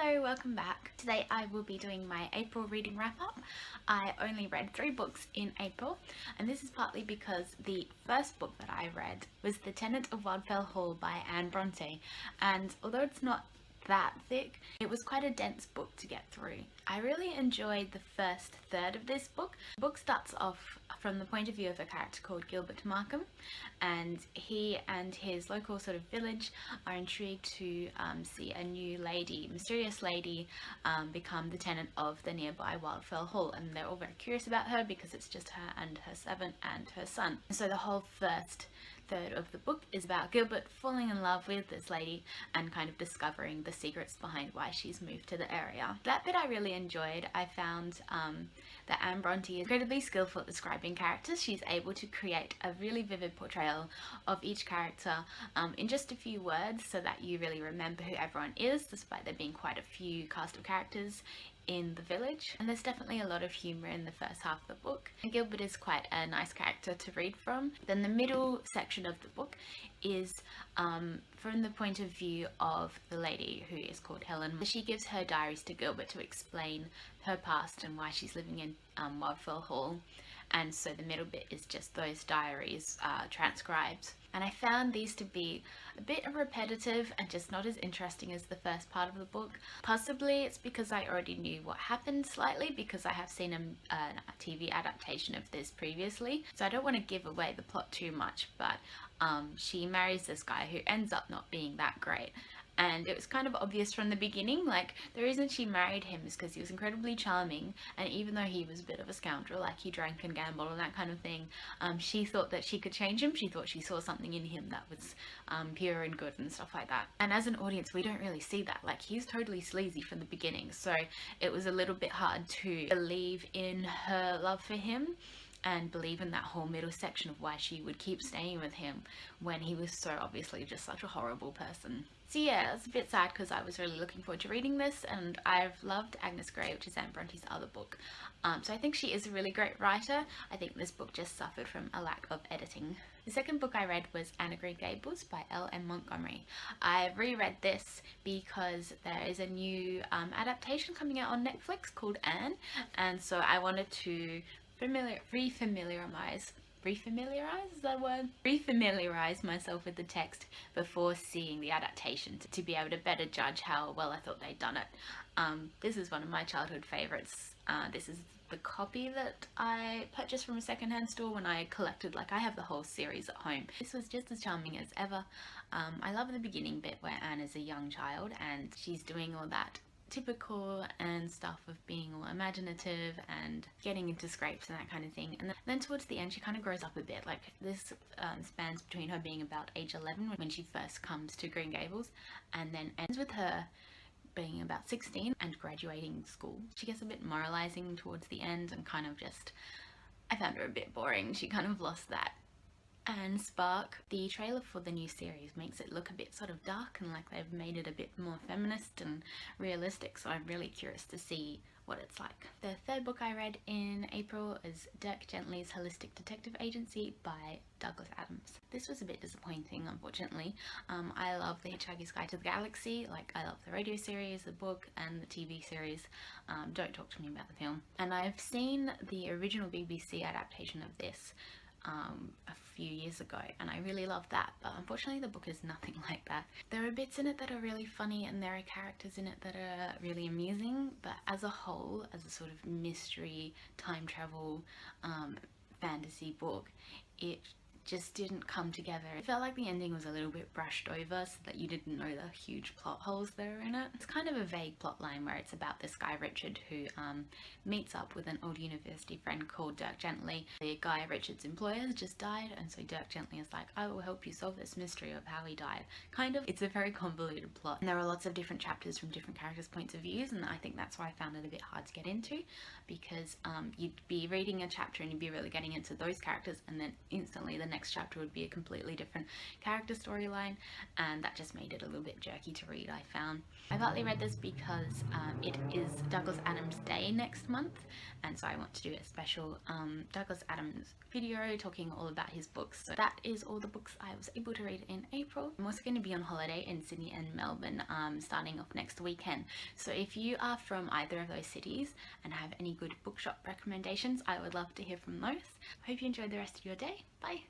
Hello, welcome back. Today I will be doing my April reading wrap up. I only read 3 books in April, and this is partly because the first book that I read was The Tenant of Wildfell Hall by Bronte, and although it's not that thick, it was quite a dense book to get through. I really enjoyed the first third of this book. The book starts off from the point of view of a character called Gilbert Markham, and he and his local sort of village are intrigued to see a new lady, mysterious lady, become the tenant of the nearby Wildfell Hall, and they're all very curious about her because it's just her and her servant and her son. So the whole first third of the book is about Gilbert falling in love with this lady and kind of discovering the secrets behind why she's moved to the area. That bit I really enjoyed. I found that Bronte is incredibly skillful at describing characters. She's able to create a really vivid portrayal of each character in just a few words so that you really remember who everyone is, despite there being quite a few cast of characters in the village. And there's definitely a lot of humour in the first half of the book, and Gilbert is quite a nice character to read from. Then the middle section of the book is from the point of view of the lady who is called Helen. She gives her diaries to Gilbert to explain her past and why she's living in Wildfell Hall, and so the middle bit is just those diaries transcribed. And I found these to be a bit repetitive and just not as interesting as the first part of the book. Possibly it's because I already knew what happened slightly, because I have seen a TV adaptation of this previously. So I don't want to give away the plot too much, but she marries this guy who ends up not being that great. And it was kind of obvious from the beginning, like, the reason she married him is because he was incredibly charming, and even though he was a bit of a scoundrel, like he drank and gambled and that kind of thing, she thought that she could change him. She thought she saw something in him that was pure and good and stuff like that. And as an audience, we don't really see that. Like, he's totally sleazy from the beginning, so it was a little bit hard to believe in her love for him and believe in that whole middle section of why she would keep staying with him when he was so obviously just such a horrible person. So yeah, it's a bit sad because I was really looking forward to reading this, and I've loved Agnes Grey, which is Bronte's other book. So I think she is a really great writer. I think this book just suffered from a lack of editing. The second book I read was Anne of Gables by L.M. Montgomery. I've reread this because there is a new adaptation coming out on Netflix called Anne, and so I wanted to refamiliarize myself with the text before seeing the adaptation to be able to better judge how well I thought they'd done it. This is one of my childhood favourites. This is the copy that I purchased from a secondhand store when I collected, like, I have the whole series at home. This was just as charming as ever. I love the beginning bit where Anne is a young child and she's doing all that typical and stuff of being all imaginative and getting into scrapes and that kind of thing, and then towards the end she kind of grows up a bit. Like, this spans between her being about age 11 when she first comes to Green Gables, and then ends with her being about 16 and graduating school. She gets a bit moralizing towards the end and kind of just, I found her a bit boring. She kind of lost that and spark. The trailer for the new series makes it look a bit sort of dark and like they've made it a bit more feminist and realistic, so I'm really curious to see what it's like. The third book I read in April is Dirk Gently's Holistic Detective Agency by Douglas Adams. This was a bit disappointing, unfortunately. I love The Hitchhiker's Guide to the Galaxy. Like, I love the radio series, the book, and the TV series. Don't talk to me about the film. And I've seen the original BBC adaptation of this a few years ago, and I really loved that, but unfortunately the book is nothing like that. There are bits in it that are really funny and there are characters in it that are really amusing, but as a whole, as a sort of mystery, time travel, fantasy book, it just didn't come together. It felt like the ending was a little bit brushed over so that you didn't know the huge plot holes that are in it. It's kind of a vague plot line where it's about this guy Richard who meets up with an old university friend called Dirk Gently. The guy Richard's employer has just died, and so Dirk Gently is like, I will help you solve this mystery of how he died. Kind of. It's a very convoluted plot, and there are lots of different chapters from different characters' points of views, and I think that's why I found it a bit hard to get into, because you'd be reading a chapter and you'd be really getting into those characters, and then instantly the next chapter would be a completely different character storyline, and that just made it a little bit jerky to read, I found. I partly read this because it is Douglas Adams Day next month, and so I want to do a special Douglas Adams video talking all about his books. So that is all the books I was able to read in April. I'm also going to be on holiday in Sydney and Melbourne starting off next weekend. So if you are from either of those cities and have any good bookshop recommendations, I would love to hear from those. Hope you enjoyed the rest of your day. Bye!